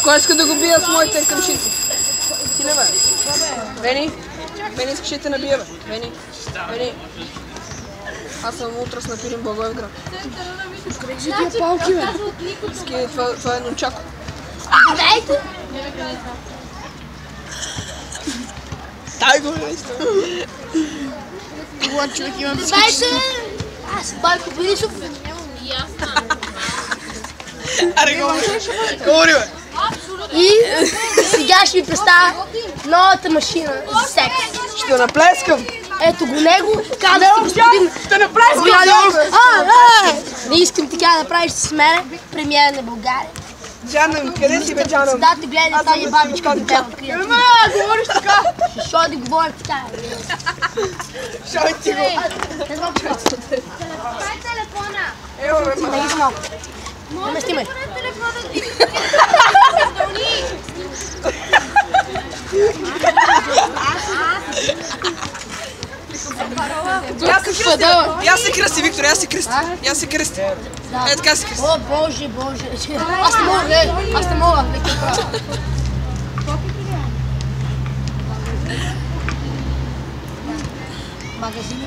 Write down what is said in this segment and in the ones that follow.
Кой иска да го бия с моите къмшици? Ти не бе? Бени? Бени искаш да те набия бе? Бени? Бени? Аз съм утре с напирим Благоевград. Къде си тия палки бе? Ски, това е нунчако. Дайте! Дай го нещо. Това човек имам да скачи. Аз Байко Борисов. Аре, говори бе. И сега ще ви представя новата машина за секс. Ще наплескам. Ето го него, така да си господин... Ще наплескам! Не искам така да направиш с мене премиера на България. Джанам, къде си бе, Джанам? Да, те гледай тази бабичка да те открия. Говориш така. Защо да говоря така? Шой ти го. Дай телефона! Ево бе, Да ги малко. Не ме снимай. Телефона ти! Я се кръсти, Виктор, я се кръсти. Я се кръсти. Е, така се кръсти. О, Боже, Боже. Аз не мога, не. Аз не мога. Магазини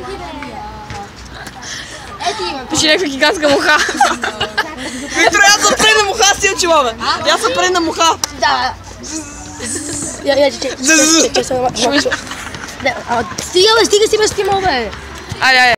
мания. Ето има. Пиши някаква гигантска муха. Виктор, аз съм предна муха с тия очила, бе. Аз съм предна муха. Да. Стига, бе, стига си ме снимал, бе. Айде, айде.